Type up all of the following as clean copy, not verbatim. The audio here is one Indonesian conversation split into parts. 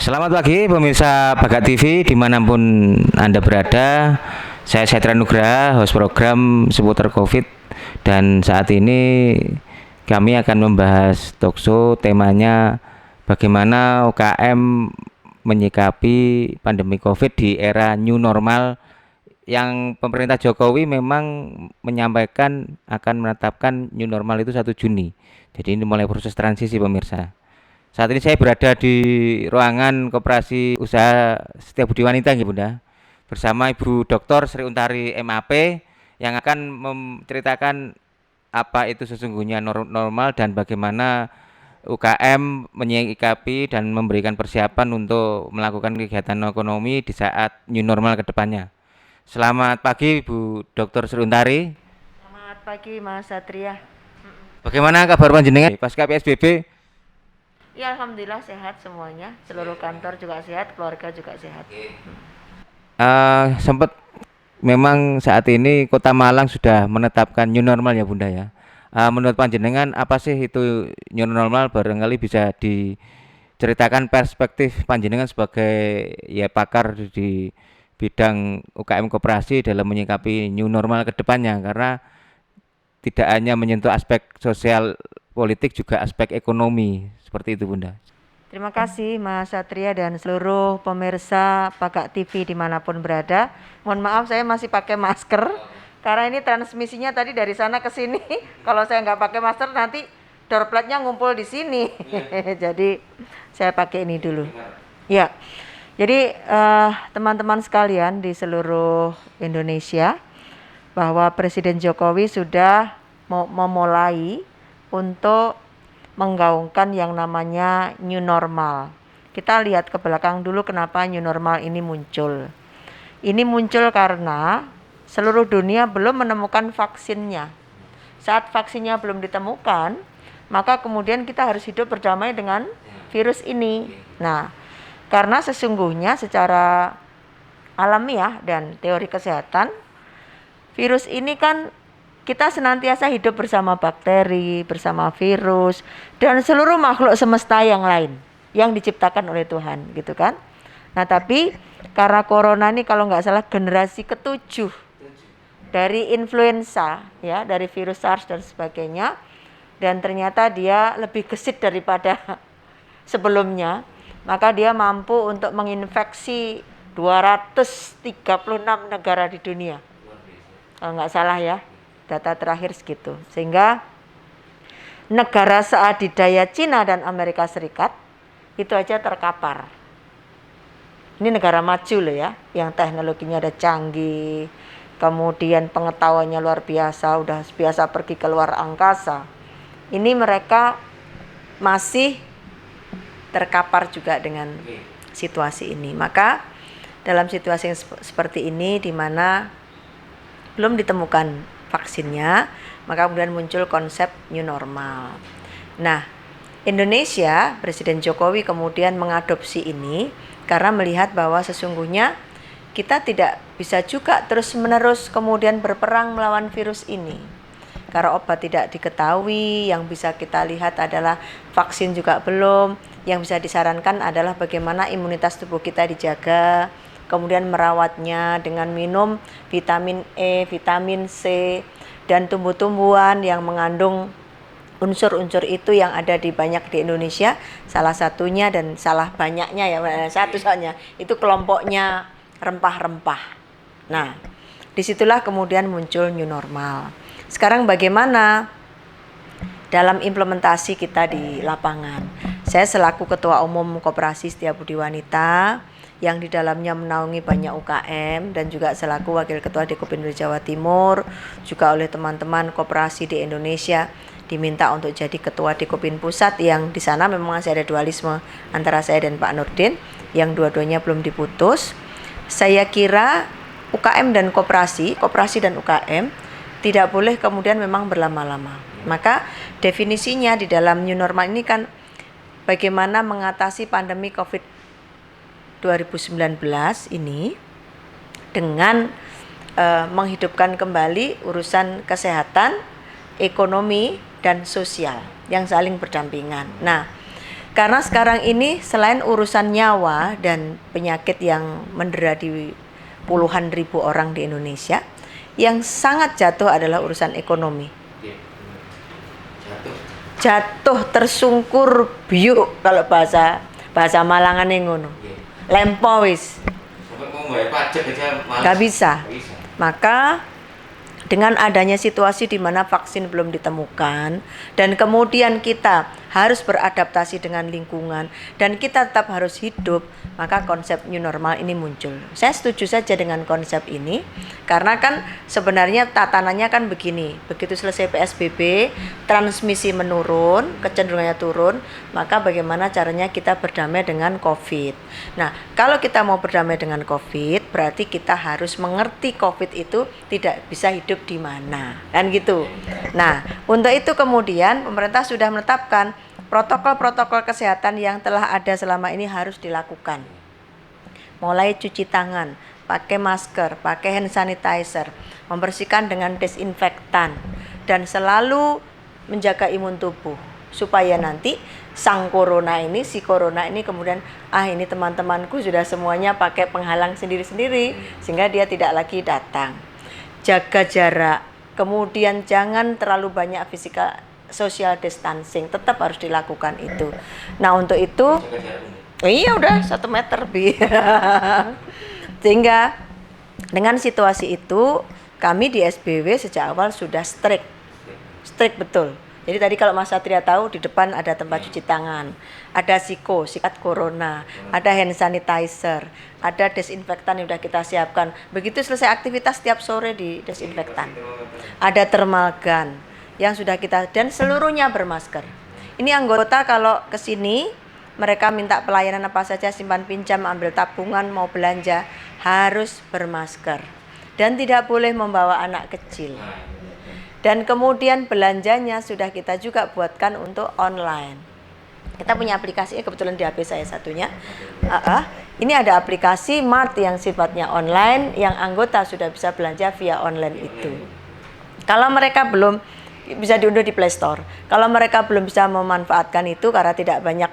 Selamat pagi pemirsa Bagat TV dimanapun Anda berada. Saya Setra Nugraha, host program seputar COVID, dan saat ini kami akan membahas talkshow temanya bagaimana UKM menyikapi pandemi COVID di era new normal yang pemerintah Jokowi memang menyampaikan akan menetapkan new normal itu 1 Juni. Jadi ini mulai proses transisi pemirsa. Saat ini saya berada di ruangan Koperasi Usaha Setiabudi Wanita, ya Bunda, bersama Ibu Dr. Sri Untari MAP yang akan menceritakan apa itu sesungguhnya normal dan bagaimana UKM menyikapi dan memberikan persiapan untuk melakukan kegiatan ekonomi di saat new normal ke depannya. Selamat pagi Ibu Dr. Sri Untari. Selamat pagi Mas Satria. Bagaimana kabar panjenengan pasca PSBB? Ya alhamdulillah sehat semuanya, seluruh kantor juga sehat, keluarga juga sehat. Sempat memang saat ini Kota Malang sudah menetapkan new normal ya Bunda ya. Menurut panjenengan apa sih itu new normal, barangkali bisa diceritakan perspektif panjenengan sebagai ya pakar di bidang UKM koperasi dalam menyikapi new normal ke depannya, karena tidak hanya menyentuh aspek sosial politik juga aspek ekonomi seperti itu Bunda. Terima kasih Mas Satria dan seluruh pemirsa Bagat TV dimanapun berada. Mohon maaf saya masih pakai masker karena ini transmisinya tadi dari sana ke sini. Kalau saya nggak pakai masker nanti dropletnya ngumpul di sini. Jadi saya pakai ini dulu. Ya, jadi teman-teman sekalian di seluruh Indonesia, bahwa Presiden Jokowi sudah memulai untuk menggaungkan yang namanya new normal. Kita lihat ke belakang dulu kenapa new normal ini muncul. Ini muncul karena seluruh dunia belum menemukan vaksinnya. Saat vaksinnya belum ditemukan, maka kemudian kita harus hidup berdamai dengan virus ini. Nah, karena sesungguhnya secara alamiah dan teori kesehatan, virus ini kan kita senantiasa hidup bersama bakteri, bersama virus, dan seluruh makhluk semesta yang lain yang diciptakan oleh Tuhan, gitu kan. Nah, tapi karena corona ini kalau nggak salah generasi ke-7 dari influenza, ya, dari virus SARS dan sebagainya, dan ternyata dia lebih gesit daripada sebelumnya, maka dia mampu untuk menginfeksi 236 negara di dunia. Kalau nggak salah ya, data terakhir segitu. Sehingga negara seadidaya Cina dan Amerika Serikat itu aja terkapar. Ini negara maju loh ya, yang teknologinya ada canggih, kemudian pengetahuannya luar biasa, udah biasa pergi ke luar angkasa. Ini mereka masih terkapar juga dengan situasi ini. Maka dalam situasi yang seperti ini, di mana belum ditemukan vaksinnya, maka kemudian muncul konsep new normal. Nah, Indonesia, Presiden Jokowi kemudian mengadopsi ini karena melihat bahwa sesungguhnya kita tidak bisa juga terus-menerus kemudian berperang melawan virus ini. Karena obat tidak diketahui, yang bisa kita lihat adalah vaksin juga belum, yang bisa disarankan adalah bagaimana imunitas tubuh kita dijaga, kemudian merawatnya dengan minum vitamin E, vitamin C, dan tumbuh-tumbuhan yang mengandung unsur-unsur itu yang ada di banyak di Indonesia. Salah satunya dan salah banyaknya ya, satu soalnya itu kelompoknya rempah-rempah. Nah, disitulah kemudian muncul new normal. Sekarang bagaimana dalam implementasi kita di lapangan? Saya selaku Ketua Umum Koperasi Setiabudi Wanita yang di dalamnya menaungi banyak UKM dan juga selaku Wakil Ketua Dikopindo Jawa Timur, juga oleh teman-teman koperasi di Indonesia diminta untuk jadi Ketua Dikopin Pusat, yang di sana memang masih ada dualisme antara saya dan Pak Nurdin yang dua-duanya belum diputus. Saya kira UKM dan koperasi dan UKM tidak boleh kemudian memang berlama-lama. Maka definisinya di dalam new normal ini kan bagaimana mengatasi pandemi COVID 2019 ini dengan menghidupkan kembali urusan kesehatan, ekonomi, dan sosial yang saling berdampingan. Nah, Karena sekarang ini selain urusan nyawa dan penyakit yang mendera di puluhan ribu orang di Indonesia, yang sangat jatuh adalah urusan ekonomi. Jatuh tersungkur biuk kalau bahasa Malangan yang ngono. Lempo wis. Gak bisa. Maka dengan adanya situasi di mana vaksin belum ditemukan dan kemudian kita harus beradaptasi dengan lingkungan dan kita tetap harus hidup, maka konsep new normal ini muncul. Saya setuju saja dengan konsep ini karena kan sebenarnya tatanannya kan begini, begitu selesai PSBB, transmisi menurun, kecenderungannya turun, maka bagaimana caranya kita berdamai dengan COVID. Nah, kalau kita mau berdamai dengan COVID, berarti kita harus mengerti COVID itu tidak bisa hidup di mana, kan gitu. Nah, untuk itu kemudian pemerintah sudah menetapkan protokol-protokol kesehatan yang telah ada selama ini harus dilakukan. Mulai cuci tangan, pakai masker, pakai hand sanitizer, membersihkan dengan desinfektan, dan selalu menjaga imun tubuh supaya nanti si corona ini kemudian ini teman-temanku sudah semuanya pakai penghalang sendiri-sendiri sehingga dia tidak lagi datang. Jaga jarak, kemudian jangan terlalu banyak social distancing, tetap harus dilakukan itu. Nah, untuk itu iya udah 1 meter sehingga dengan situasi itu kami di SBW sejak awal sudah strict betul. Jadi tadi kalau Mas Satria tahu di depan ada tempat cuci tangan, ada sikat corona, ada hand sanitizer, ada desinfektan yang sudah kita siapkan. Begitu selesai aktivitas setiap sore di desinfektan. Ada thermal gun yang sudah kita, dan seluruhnya bermasker. Ini anggota kalau ke sini mereka minta pelayanan apa saja, simpan pinjam, ambil tabungan, mau belanja, harus bermasker. Dan tidak boleh membawa anak kecil. Dan kemudian belanjanya sudah kita juga buatkan untuk online. Kita punya aplikasi, kebetulan di HP saya satunya. Ini ada aplikasi Mart yang sifatnya online, yang anggota sudah bisa belanja via online itu. Kalau mereka belum, bisa diunduh di Play Store. Kalau mereka belum bisa memanfaatkan itu karena tidak banyak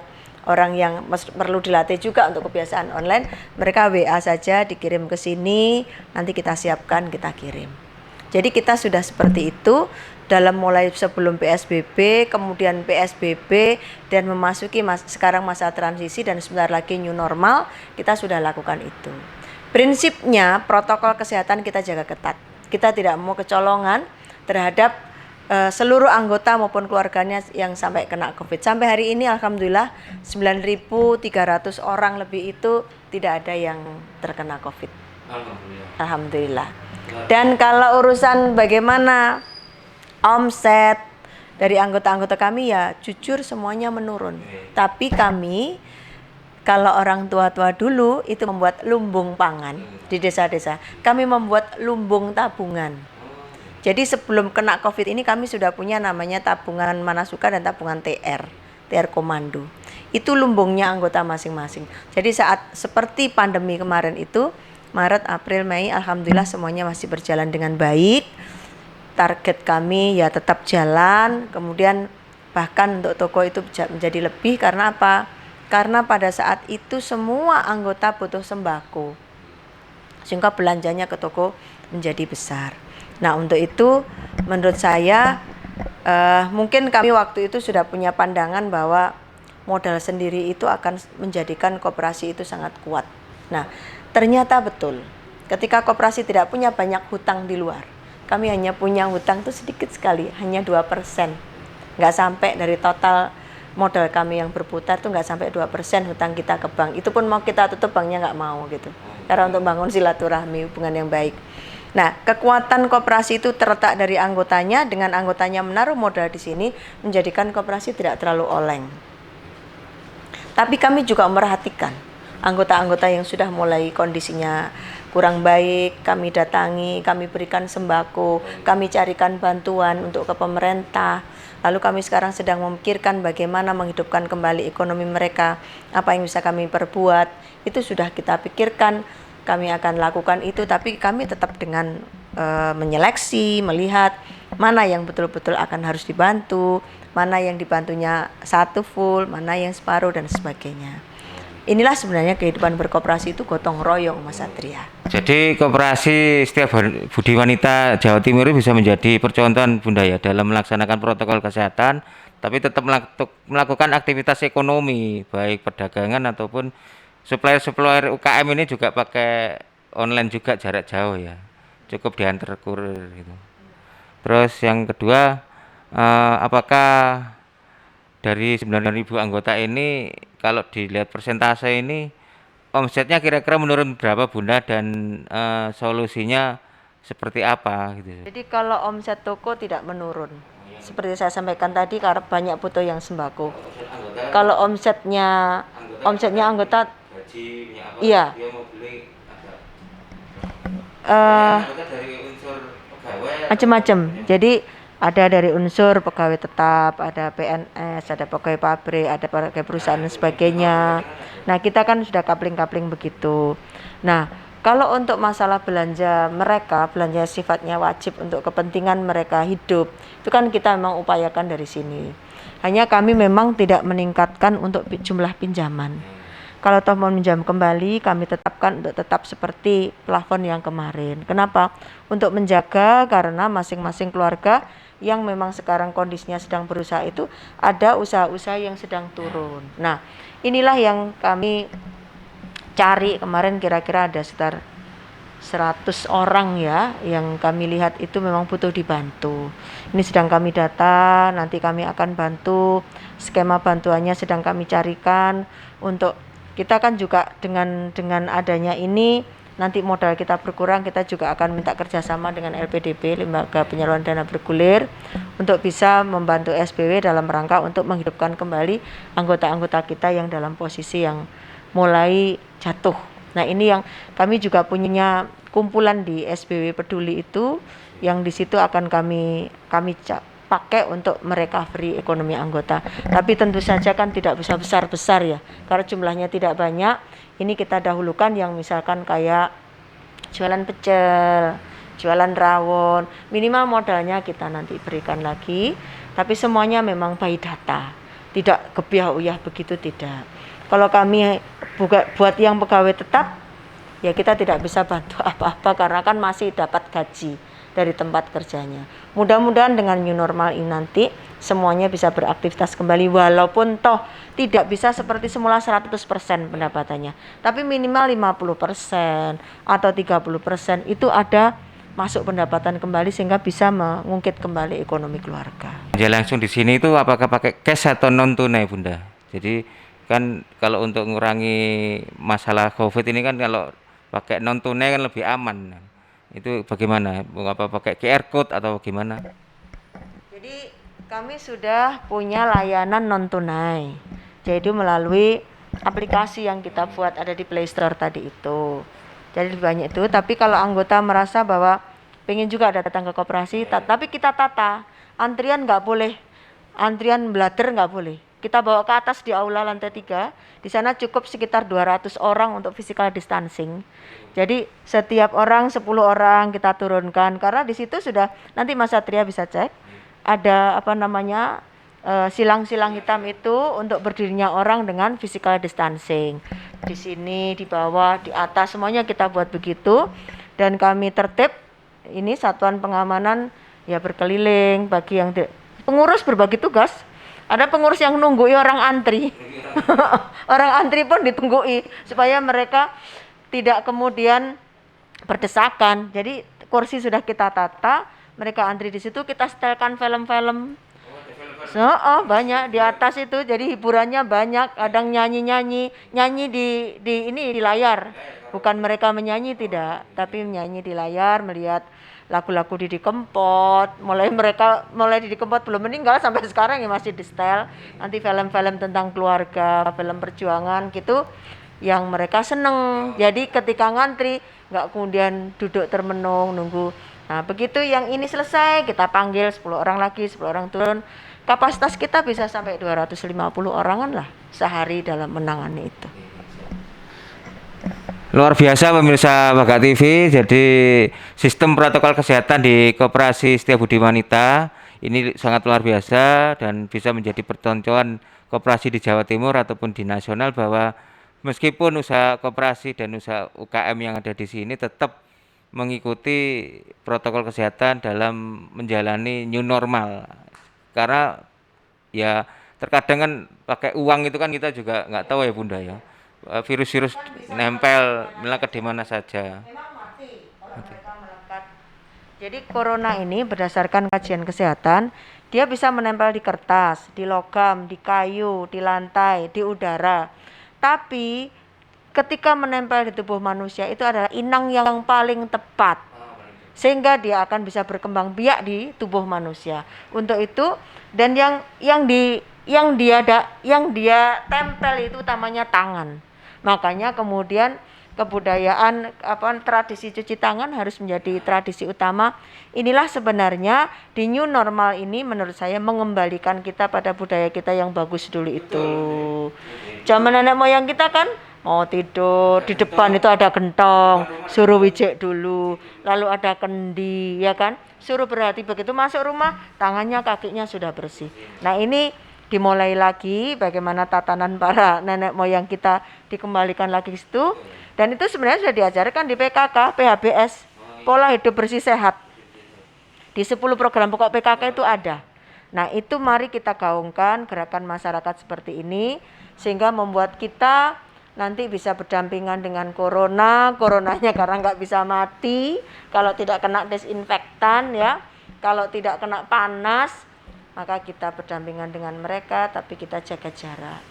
orang yang perlu dilatih juga untuk kebiasaan online, mereka WA saja, dikirim ke sini, nanti kita siapkan, kita kirim. Jadi kita sudah seperti itu dalam mulai sebelum PSBB, kemudian PSBB, dan memasuki sekarang masa transisi dan sebentar lagi new normal, kita sudah lakukan itu. Prinsipnya protokol kesehatan kita jaga ketat. Kita tidak mau kecolongan terhadap seluruh anggota maupun keluarganya yang sampai kena COVID. Sampai hari ini alhamdulillah 9.300 orang lebih itu tidak ada yang terkena COVID. Alhamdulillah. Dan kalau urusan bagaimana omset dari anggota-anggota kami, ya jujur semuanya menurun. Tapi kami, kalau orang tua-tua dulu itu membuat lumbung pangan di desa-desa, kami membuat lumbung tabungan. Jadi sebelum kena COVID ini kami sudah punya namanya tabungan Manasuka dan tabungan TR Komando. Itu lumbungnya anggota masing-masing. Jadi saat seperti pandemi kemarin itu, Maret, April, Mei, alhamdulillah semuanya masih berjalan dengan baik. Target kami ya tetap jalan, kemudian bahkan untuk toko itu menjadi lebih. Karena apa? Karena pada saat itu semua anggota butuh sembako, sehingga belanjanya ke toko menjadi besar. Nah, untuk itu menurut saya mungkin kami waktu itu sudah punya pandangan bahwa modal sendiri itu akan menjadikan koperasi itu sangat kuat. Nah, ternyata betul. Ketika koperasi tidak punya banyak hutang di luar, kami hanya punya hutang itu sedikit sekali, hanya 2%. Nggak sampai dari total modal kami yang berputar itu nggak sampai 2% hutang kita ke bank. Itu pun mau kita tutup, banknya nggak mau gitu. Karena untuk bangun silaturahmi, hubungan yang baik. Nah, kekuatan koperasi itu terletak dari anggotanya, dengan anggotanya menaruh modal di sini, menjadikan koperasi tidak terlalu oleng. Tapi kami juga memperhatikan anggota-anggota yang sudah mulai kondisinya kurang baik, kami datangi, kami berikan sembako, kami carikan bantuan untuk ke pemerintah. Lalu kami sekarang sedang memikirkan bagaimana menghidupkan kembali ekonomi mereka, apa yang bisa kami perbuat. Itu sudah kita pikirkan, kami akan lakukan itu, tapi kami tetap dengan menyeleksi, melihat mana yang betul-betul akan harus dibantu, mana yang dibantunya satu full, mana yang separuh dan sebagainya. Inilah sebenarnya kehidupan berkoperasi itu gotong royong, Mas Satria. Jadi koperasi setiap Budi Wanita Jawa Timur bisa menjadi percontohan Bunda ya dalam melaksanakan protokol kesehatan, tapi tetap melakukan aktivitas ekonomi, baik perdagangan ataupun supplier UKM ini juga pakai online juga jarak jauh ya, cukup diantar kurir gitu. Terus yang kedua, apakah dari 9.000 anggota ini kalau dilihat persentase ini omsetnya kira-kira menurun berapa Bunda dan solusinya seperti apa gitu? Jadi kalau omset toko tidak menurun. Seperti saya sampaikan tadi karena banyak butuh yang sembako. Kalau omsetnya anggota iya. Macam-macam. Jadi ada dari unsur pegawai tetap, ada PNS, ada pegawai pabrik, ada pegawai perusahaan dan sebagainya. Nah, kita kan sudah kapling-kapling begitu. Nah, kalau untuk masalah belanja mereka, belanja sifatnya wajib untuk kepentingan mereka hidup, itu kan kita memang upayakan dari sini. Hanya kami memang tidak meningkatkan untuk jumlah pinjaman. Kalau toh mau minjam kembali, kami tetapkan untuk tetap seperti plafon yang kemarin. Kenapa? Untuk menjaga karena masing-masing keluarga yang memang sekarang kondisinya sedang berusaha itu ada usaha-usaha yang sedang turun. Nah, inilah yang kami cari kemarin kira-kira ada sekitar 100 orang ya yang kami lihat itu memang butuh dibantu. Ini sedang kami data, nanti kami akan bantu, skema bantuannya sedang kami carikan untuk kita kan juga dengan adanya ini nanti modal kita berkurang, kita juga akan minta kerjasama dengan LPDB, Lembaga Penyaluran Dana Bergulir, untuk bisa membantu SBW dalam rangka untuk menghidupkan kembali anggota-anggota kita yang dalam posisi yang mulai jatuh. Nah, ini yang kami juga punya kumpulan di SBW Peduli itu, yang di situ akan kami pakai untuk merecovery ekonomi anggota. Tapi tentu saja kan tidak bisa besar-besar ya, karena jumlahnya tidak banyak. Ini kita dahulukan yang misalkan kayak jualan pecel, jualan rawon, minimal modalnya kita nanti berikan lagi. Tapi semuanya memang by data, tidak kebiah-uyah begitu, tidak. Kalau kami buat yang pegawai tetap, ya kita tidak bisa bantu apa-apa karena kan masih dapat gaji dari tempat kerjanya. Mudah-mudahan dengan new normal ini nanti semuanya bisa beraktivitas kembali, walaupun toh tidak bisa seperti semula 100% pendapatannya, tapi minimal 50% atau 30% itu ada masuk pendapatan kembali sehingga bisa mengungkit kembali ekonomi keluarga. Ya langsung di sini itu apakah pakai cash atau non tunai Bunda? Jadi kan kalau untuk mengurangi masalah COVID ini kan kalau pakai non tunai kan lebih aman. Itu bagaimana? Apa pakai QR code atau gimana? Jadi kami sudah punya layanan non tunai. Jadi melalui aplikasi yang kita buat ada di Play Store tadi itu. Jadi banyak itu. Tapi kalau anggota merasa bahwa pengen juga datang ke koperasi, tapi kita tata. Antrian nggak boleh, antrian blader nggak boleh. Kita bawa ke atas di aula lantai 3. Di sana cukup sekitar 200 orang untuk physical distancing. Jadi setiap orang 10 orang kita turunkan karena di situ sudah nanti Mas Satria bisa cek ada silang-silang hitam itu untuk berdirinya orang dengan physical distancing. Di sini, di bawah, di atas semuanya kita buat begitu dan kami tertib. Ini satuan pengamanan ya berkeliling bagi yang pengurus berbagi tugas. Ada pengurus yang nunggui orang antri. Orang antri pun ditunggui supaya mereka tidak kemudian berdesakan. Jadi kursi sudah kita tata, mereka antri di situ, kita setelkan film-film. Banyak di atas itu, jadi hiburannya banyak. Kadang nyanyi di layar. Bukan mereka menyanyi tidak, tapi menyanyi di layar, melihat lagu-lagu Didi Kempot. Mulai Didi Kempot belum meninggal sampai sekarang ya masih di setel. Nanti film-film tentang keluarga, film perjuangan gitu yang mereka seneng. Jadi ketika ngantri nggak kemudian duduk termenung nunggu. Nah begitu yang ini selesai kita panggil 10 orang lagi, 10 orang turun. Kapasitas kita bisa sampai 250 orangan lah sehari dalam menangani itu. Luar biasa pemirsa Baga TV. Jadi sistem protokol kesehatan di Koperasi Setiabudi Wanita ini sangat luar biasa dan bisa menjadi percontohan koperasi di Jawa Timur ataupun di nasional, bahwa meskipun usaha koperasi dan usaha UKM yang ada di sini tetap mengikuti protokol kesehatan dalam menjalani new normal. Karena ya terkadang kan pakai uang itu kan kita juga nggak tahu ya Bunda ya. Virus-virus nempel melekat di mana saja. Memang mati kalau mereka melekat. Jadi corona ini berdasarkan kajian kesehatan, dia bisa menempel di kertas, di logam, di kayu, di lantai, di udara. Tapi ketika menempel di tubuh manusia itu adalah inang yang paling tepat, sehingga dia akan bisa berkembang biak di tubuh manusia. Untuk itu, dan yang dia tempel itu utamanya tangan. Makanya kemudian kebudayaan tradisi cuci tangan harus menjadi tradisi utama. Inilah sebenarnya di new normal ini menurut saya mengembalikan kita pada budaya kita yang bagus dulu itu. Zaman nenek moyang kita kan mau tidur di depan itu ada gentong, suruh wijek dulu, lalu ada kendi, ya kan, suruh berhati, begitu masuk rumah tangannya kakinya sudah bersih. Nah ini dimulai lagi bagaimana tatanan para nenek moyang kita dikembalikan lagi ke situ, dan itu sebenarnya sudah diajarkan di PKK, PHBS, pola hidup bersih sehat. Di 10 program pokok PKK itu ada. Nah itu mari kita gaungkan gerakan masyarakat seperti ini, sehingga membuat kita nanti bisa berdampingan dengan coronanya karena nggak bisa mati kalau tidak kena desinfektan ya, kalau tidak kena panas, maka kita berdampingan dengan mereka, tapi kita jaga jarak.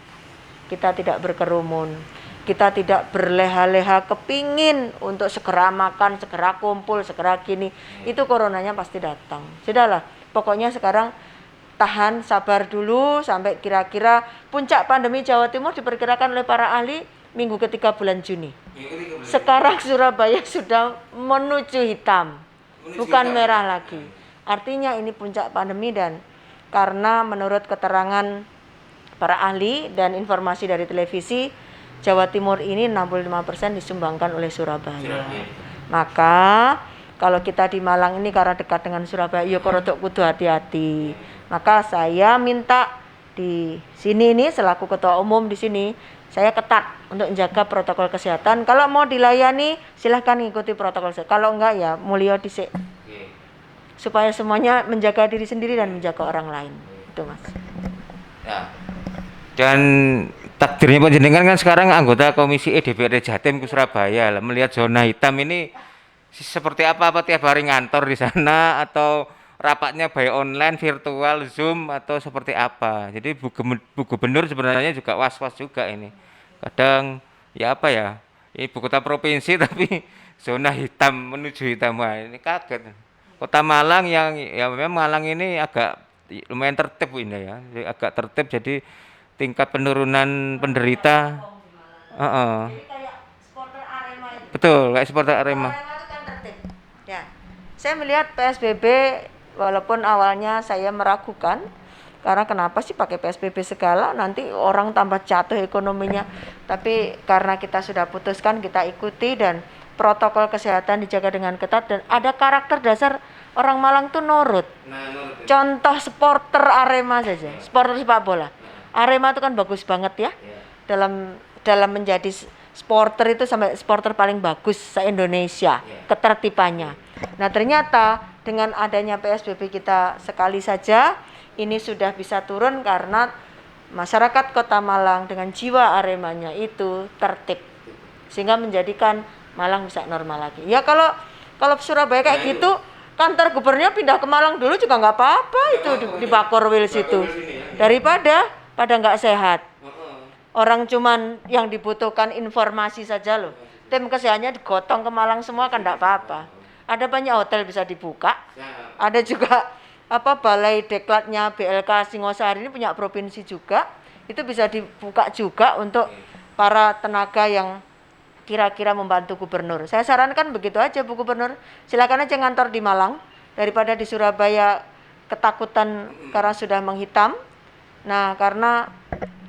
Kita tidak berkerumun. Kita tidak berleha-leha kepingin untuk segera makan, segera kumpul, segera gini. Itu coronanya pasti datang. Sudahlah, pokoknya sekarang tahan, sabar dulu sampai kira-kira puncak pandemi Jawa Timur diperkirakan oleh para ahli minggu ketiga bulan Juni. Sekarang Surabaya sudah menuju hitam, bukan merah lagi. Artinya ini puncak pandemi, dan karena menurut keterangan para ahli dan informasi dari televisi, Jawa Timur ini 65% disumbangkan oleh Surabaya. Maka kalau kita di Malang ini karena dekat dengan Surabaya, ya kodok kudu hati-hati. Maka saya minta di sini ini selaku ketua umum di sini, saya ketat untuk menjaga protokol kesehatan. Kalau mau dilayani silahkan ikuti protokol kesehatan. Kalau enggak ya mulia dhisik. Supaya semuanya menjaga diri sendiri dan menjaga orang lain. Itu Mas. Ya. Dan takdirnya panjenengan kan sekarang anggota Komisi E DPRD Jatim ke Surabaya. Melihat zona hitam ini seperti apa tiap hari ngantor di sana, atau rapatnya by online, virtual, Zoom, atau seperti apa? Jadi Bu Gubernur sebenarnya juga was-was juga ini. Kadang ya apa ya, ibu kota provinsi tapi zona hitam menuju hitam. Wah, ini kaget. Kota Malang yang ya memang Malang ini agak lumayan tertib Bu Indah ya, agak tertib, jadi tingkat penurunan penderita. Jadi kayak supporter Arema itu. Betul, kayak supporter Arema Arema. itu kan tertib. Ya. Saya melihat PSBB walaupun awalnya saya meragukan, karena kenapa sih pakai PSBB segala, nanti orang tambah jatuh ekonominya. Tapi karena kita sudah putuskan, kita ikuti, dan protokol kesehatan dijaga dengan ketat, dan ada karakter dasar orang Malang tuh nurut. Contoh supporter Arema saja, supporter sepak bola. Arema itu kan bagus banget ya. Dalam menjadi supporter itu sampai supporter paling bagus se-Indonesia, ketertibannya. Nah, ternyata dengan adanya PSBB kita sekali saja ini sudah bisa turun karena masyarakat Kota Malang dengan jiwa Aremanya itu tertib, sehingga menjadikan Malang bisa normal lagi. Ya kalau Surabaya kayak gitu, kantor gubernur pindah ke Malang dulu juga nggak apa-apa itu di Bakorwil situ, daripada pada nggak sehat. Orang cuman yang dibutuhkan informasi saja loh. Tim kesehatannya digotong ke Malang semua kan nggak apa-apa. Ada banyak hotel bisa dibuka. Ada juga balai deklatnya BLK Singosari ini punya provinsi juga. Itu bisa dibuka juga untuk para tenaga yang kira-kira membantu gubernur. Saya sarankan begitu aja Bu Gubernur. Silakan aja ngantor di Malang daripada di Surabaya ketakutan karena sudah menghitam. Nah, karena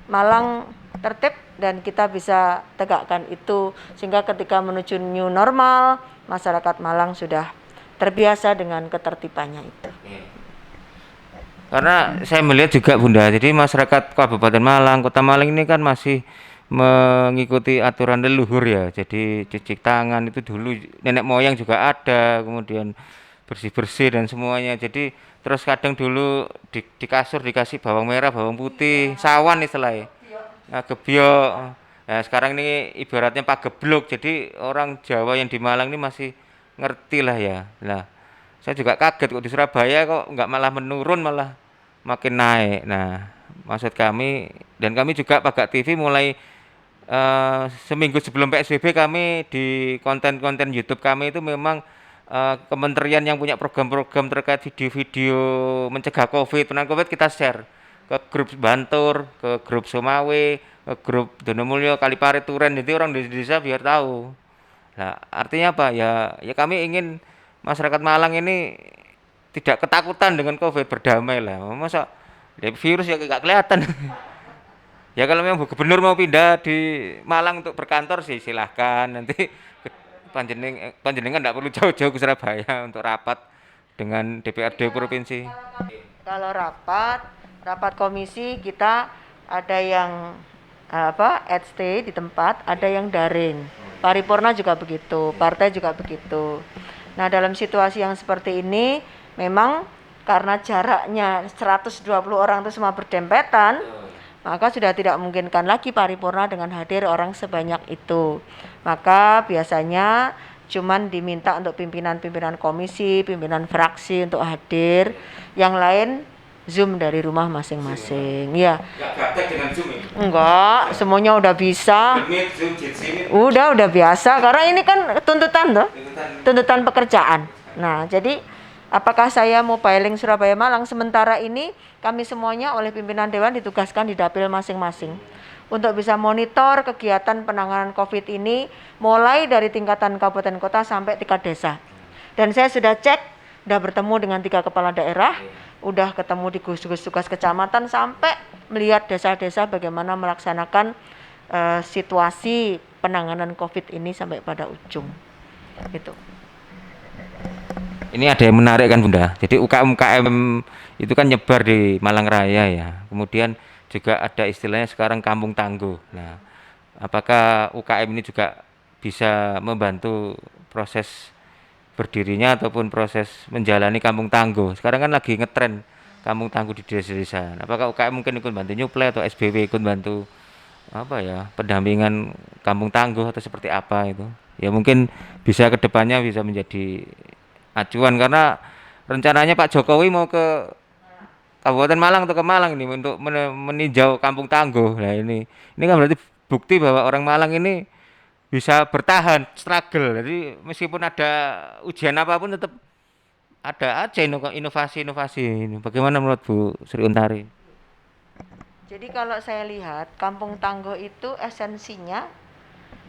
Malang tertib, dan kita bisa tegakkan itu sehingga ketika menuju new normal masyarakat Malang sudah terbiasa dengan ketertibannya itu. Karena saya melihat juga Bunda, jadi masyarakat Kabupaten Malang, Kota Malang ini kan masih mengikuti aturan leluhur ya. Jadi cuci tangan itu dulu nenek moyang juga ada, kemudian bersih-bersih dan semuanya. Jadi terus kadang dulu di kasur dikasih bawang merah, bawang putih, sawan istilahnya. Nah, gebyok. Nah, sekarang ini ibaratnya pageblok. Jadi orang Jawa yang di Malang ini masih ngerti lah ya. Nah, saya juga kaget kok di Surabaya kok nggak malah menurun, malah makin naik. Nah, maksud kami dan kami juga Pagat TV mulai seminggu sebelum PSBB kami di konten-konten YouTube kami itu memang kementerian yang punya program-program terkait video-video mencegah COVID, penanganan COVID kita share ke grup Bantur, ke grup Somawe, ke grup Donomulyo, Kalipare, Turen, jadi orang di desa biar tahu. Nah, artinya apa? Ya kami ingin masyarakat Malang ini tidak ketakutan dengan COVID, berdamai lah. Masa ya, virus ya nggak kelihatan. Ya kalau memang gubernur mau pindah di Malang untuk berkantor sih silahkan. Nanti panjenengan nggak perlu jauh-jauh ke Surabaya untuk rapat dengan DPRD provinsi. Kalau rapat komisi kita ada yang stay di tempat, ada yang daring. Paripurna juga begitu, partai juga begitu. Nah, dalam situasi yang seperti ini memang karena jaraknya 120 orang itu semua berdempetan, maka sudah tidak memungkinkan lagi paripurna dengan hadir orang sebanyak itu. Maka biasanya cuman diminta untuk pimpinan-pimpinan komisi, pimpinan fraksi untuk hadir, yang lain Zoom dari rumah masing-masing. Ya. Nggak praktek dengan Zoom ini? Enggak, semuanya udah bisa. Udah biasa karena ini kan tuntutan toh. Tuntutan pekerjaan. Nah, jadi apakah saya mau Piling Surabaya Malang sementara ini kami semuanya oleh pimpinan dewan ditugaskan di dapil masing-masing untuk bisa monitor kegiatan penanganan COVID ini mulai dari tingkatan kabupaten kota sampai tingkat desa. Dan saya sudah cek, sudah bertemu dengan 3 kepala daerah, udah ketemu di gugus tugas kecamatan sampai melihat desa-desa bagaimana melaksanakan situasi penanganan COVID ini sampai pada ujung. Gitu. Ini ada yang menarik kan Bunda. Jadi UKM itu kan nyebar di Malang Raya ya. Kemudian juga ada istilahnya sekarang kampung tangguh. Nah, apakah UKM ini juga bisa membantu proses berdirinya ataupun proses menjalani kampung tangguh? Sekarang kan lagi ngetren kampung tangguh di desa-desa. Apakah UKM mungkin ikut bantu nyuplai atau SBW ikut bantu pendampingan kampung tangguh atau seperti apa itu? Ya mungkin bisa kedepannya bisa menjadi acuan karena rencananya Pak Jokowi mau ke Kabupaten Malang atau ke Malang ini untuk meninjau kampung tangguh. Nah ini kan berarti bukti bahwa orang Malang ini bisa bertahan, struggle. Jadi meskipun ada ujian apapun tetap ada aja inovasi-inovasi. Bagaimana menurut Bu Sri Untari? Jadi kalau saya lihat kampung tangguh itu esensinya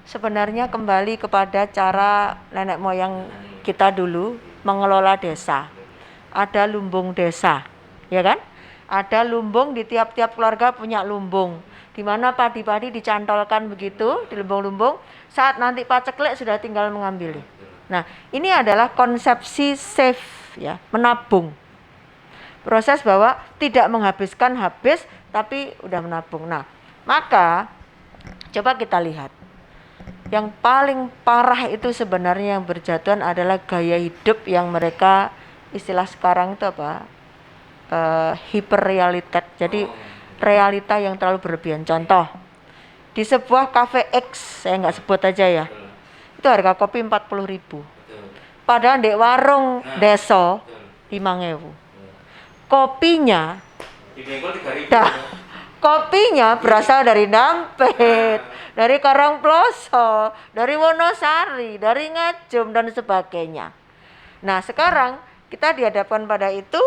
sebenarnya kembali kepada cara nenek moyang kita dulu mengelola desa. Ada lumbung desa, ya kan? Ada lumbung, di tiap-tiap keluarga punya lumbung, di mana padi-padi dicantolkan begitu di lumbung-lumbung. Saat nanti paceklik sudah tinggal mengambil. Nah, ini adalah konsepsi save, ya, menabung. Proses bahwa tidak menghabiskan habis, tapi udah menabung. Nah, maka coba kita lihat. Yang paling parah itu sebenarnya yang berjatuhan adalah gaya hidup yang mereka istilah sekarang itu hiperrealitas. Jadi realita yang terlalu berlebihan. Contoh, di sebuah cafe X, saya nggak sebut aja ya, itu harga kopi 40.000. Padahal di warung desa 5.000. Kopinya kopinya berasal dari Dampit, dari Karangploso, dari Wonosari, dari Ngajum dan sebagainya. Nah, sekarang kita dihadapkan pada itu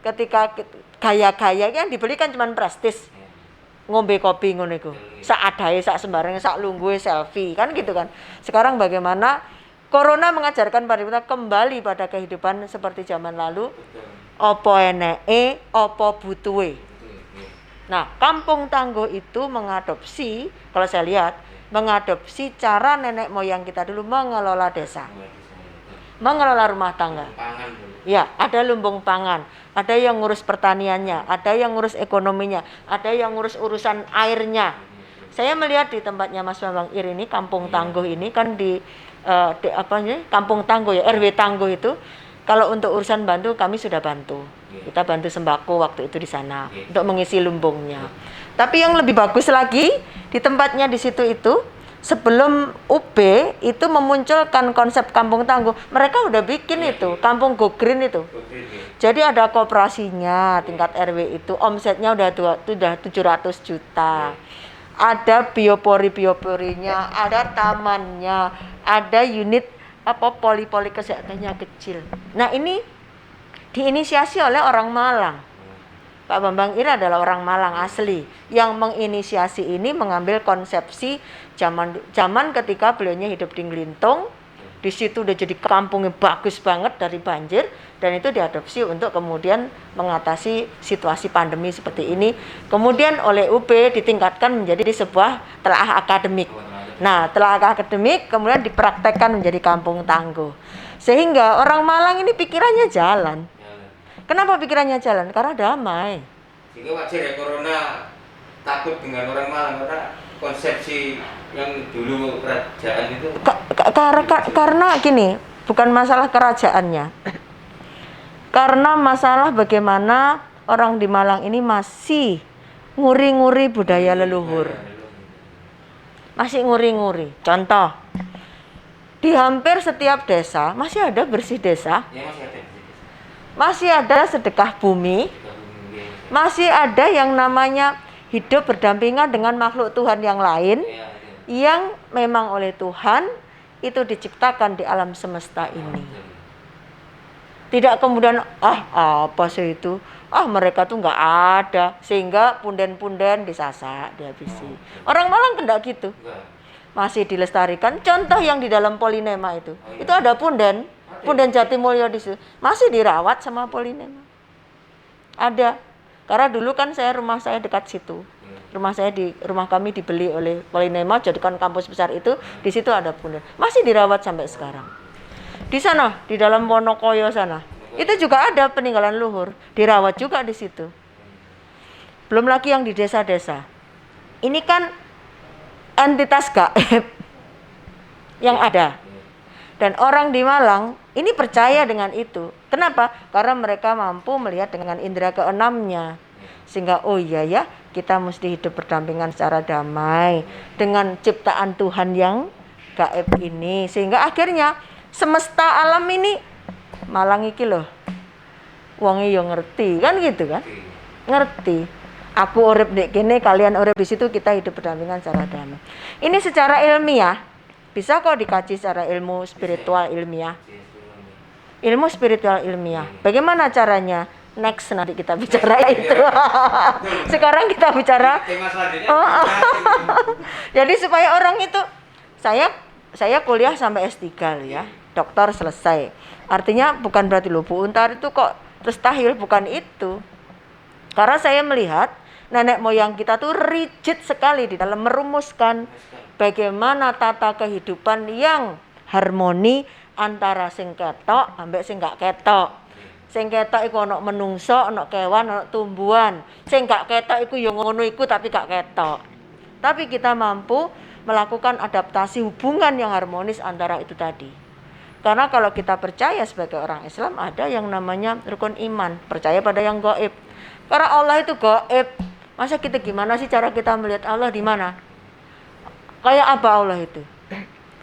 ketika gaya-gaya yang dibelikan cuma prestis. Ngombe kopi ngono iku. Sak adahe, sak sembarang, sak lungguhe selfie, kan gitu kan. Sekarang bagaimana Corona mengajarkan pada kita kembali pada kehidupan seperti zaman lalu. Apa eneke, apa butuhe. Nah, Kampung Tangguh itu mengadopsi, kalau saya lihat, mengadopsi cara nenek moyang kita dulu mengelola desa, mengelola rumah tangga. Ya, ada lumbung pangan, ada yang ngurus pertaniannya, ada yang ngurus ekonominya, ada yang ngurus urusan airnya. Saya melihat di tempatnya Mas Bambang Ir ini, Kampung Tangguh ini kan di apa nih, Kampung Tangguh ya, RW Tangguh itu. Kalau untuk urusan bantu kami sudah bantu. Kita bantu sembako waktu itu di sana untuk mengisi lumbungnya. Tapi yang lebih bagus lagi di tempatnya di situ itu sebelum UB itu memunculkan konsep Kampung Tangguh, mereka udah bikin itu Kampung Go Green itu. Jadi ada koperasinya tingkat RW itu, omsetnya udah 700 juta. Ada biopori-bioporinya, ada tamannya, ada unit poli-poli kesehatannya kecil. Nah, ini diinisiasi oleh orang Malang. Pak Bambang Ir adalah orang Malang asli yang menginisiasi ini, mengambil konsepsi zaman ketika beliaunya hidup di Nglintung. Di situ udah jadi kampungnya bagus banget dari banjir, dan itu diadopsi untuk kemudian mengatasi situasi pandemi seperti ini. Kemudian oleh UB ditingkatkan menjadi sebuah telaah akademik. Nah, telaah akademik kemudian dipraktekkan menjadi Kampung Tangguh. Sehingga orang Malang ini pikirannya jalan. Kenapa pikirannya jalan? Karena damai. Sehingga wajar ya corona takut dengan orang Malang, karena konsepsi yang dulu kerajaan itu. Karena gini, bukan masalah kerajaannya. Karena masalah bagaimana orang di Malang ini masih nguri-nguri budaya leluhur. Masih nguri-nguri. Contoh, di hampir setiap desa masih ada bersih desa, masih ada sedekah bumi, masih ada yang namanya hidup berdampingan dengan makhluk Tuhan yang lain, yang memang oleh Tuhan itu diciptakan di alam semesta ini. Tidak kemudian apa sih itu, mereka tuh nggak ada, sehingga punden-punden disasak, dihabisi. Orang Malang tidak gitu, masih dilestarikan. Contoh yang di dalam Polinema itu ada punden Jatimulyo di situ, masih dirawat sama Polinema. Ada, karena dulu kan rumah saya dekat situ. Rumah kami dibeli oleh Polinema, jadikan kampus besar itu. Di situ ada punden, masih dirawat sampai sekarang. Di sana, di dalam Wonokoyo sana, itu juga ada peninggalan luhur, dirawat juga di situ. Belum lagi yang di desa-desa. Ini kan entitas gaib yang ada. Dan orang di Malang ini percaya dengan itu. Kenapa? Karena mereka mampu melihat dengan indera keenamnya. Sehingga iya ya, kita mesti hidup berdampingan secara damai dengan ciptaan Tuhan yang gaib ini. Sehingga akhirnya semesta alam ini Malang iki loh, wonge yo ngerti kan gitu kan, ngerti. Aku urip di kene, kalian urip di situ, kita hidup berdampingan secara damai. Ini secara ilmiah bisa kok dikaji secara ilmu spiritual ilmiah. Ilmu spiritual ilmiah. Bagaimana caranya? Next nanti kita bicara itu. Sekarang kita bicara. Jadi supaya orang itu, saya kuliah sampai S3 ya. Doktor selesai. Artinya bukan berarti Bu Untar itu kok mustahil, bukan itu. Karena saya melihat nenek moyang kita tuh rigid sekali di dalam merumuskan bagaimana tata kehidupan yang harmoni antara sing ketok ambek sing gak ketok. Sing ketok iku ana menungso, ana kewan, ana tumbuhan. Sing gak ketok iku ya ngono iku tapi gak ketok. Tapi kita mampu melakukan adaptasi hubungan yang harmonis antara itu tadi. Karena kalau kita percaya sebagai orang Islam, ada yang namanya rukun iman, percaya pada yang gaib. Karena Allah itu gaib. Masa kita gimana sih cara kita melihat Allah di mana? Kayak apa Allah itu?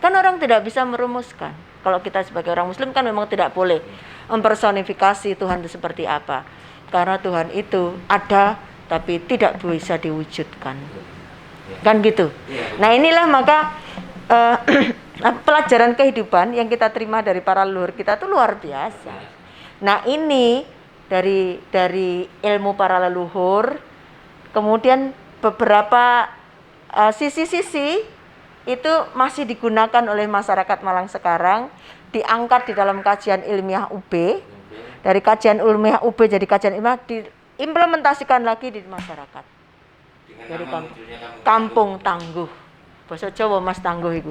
Kan orang tidak bisa merumuskan. Kalau kita sebagai orang Muslim kan memang tidak boleh mempersonifikasi Tuhan itu seperti apa. Karena Tuhan itu ada tapi tidak bisa diwujudkan. Kan gitu. Nah inilah maka pelajaran kehidupan yang kita terima dari para leluhur kita tuh luar biasa. Nah ini dari ilmu para leluhur, kemudian beberapa sisi-sisi itu masih digunakan oleh masyarakat Malang sekarang, diangkat di dalam kajian ilmiah UB, dari kajian ilmiah UB jadi kajian ilmiah diimplementasikan lagi di masyarakat. Dari Kampung Tangguh. Bahasa Jawa Mas Tangguh itu.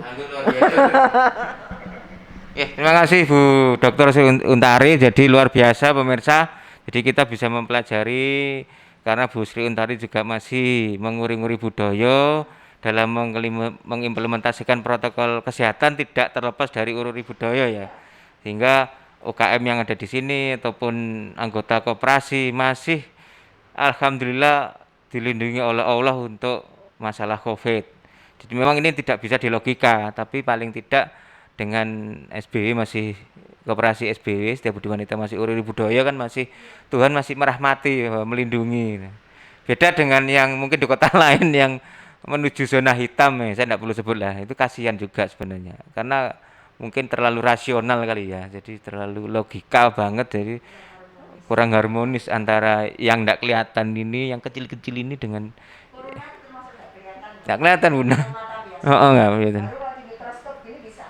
Terima kasih Bu Dr. Sri Untari. Jadi luar biasa pemirsa. Jadi kita bisa mempelajari karena Bu Sri Untari juga masih menguri-nguri budaya dalam mengimplementasikan protokol kesehatan tidak terlepas dari ururi budaya ya. Sehingga UKM yang ada di sini ataupun anggota koperasi masih alhamdulillah dilindungi oleh Allah untuk masalah Covid. Jadi memang ini tidak bisa dilogika, tapi paling tidak dengan SBY masih koperasi SBY Setia Budi Wanita masih ururi budaya kan masih Tuhan masih merahmati, melindungi. Beda dengan yang mungkin di kota lain yang menuju zona hitam saya tidak perlu sebut lah, itu kasihan juga sebenarnya. Karena mungkin terlalu rasional kali ya, jadi terlalu logika banget, jadi kurang harmonis antara yang tidak kelihatan ini, yang kecil-kecil ini dengan nggak kelihatan Bunda. Oh, nggak kelihatan.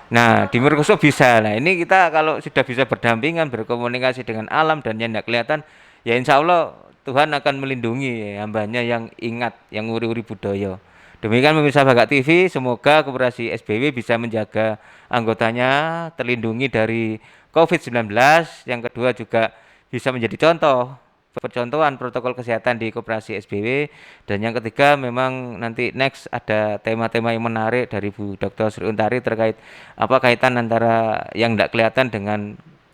Nah, di mikroskop bisa. Nah, ini kita kalau sudah bisa berdampingan, berkomunikasi dengan alam dan yang tidak kelihatan, ya insya Allah Tuhan akan melindungi hambanya yang ingat, yang uri-uri budaya. Demikian pemirsa Bagat TV, semoga Koperasi SBW bisa menjaga anggotanya terlindungi dari COVID-19. Yang kedua juga bisa menjadi contoh percontohan protokol kesehatan di Koperasi SBW. Dan yang ketiga memang nanti next ada tema-tema yang menarik dari Bu Dr. Sri Untari terkait apa kaitan antara yang tidak kelihatan dengan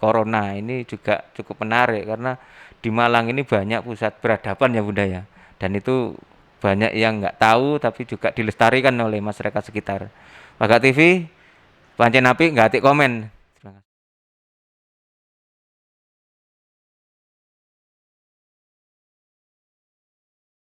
corona. Ini juga cukup menarik karena di Malang ini banyak pusat peradaban ya Bunda ya. Dan itu banyak yang nggak tahu tapi juga dilestarikan oleh masyarakat sekitar. Bagat TV, pancen apik nggak atik komen.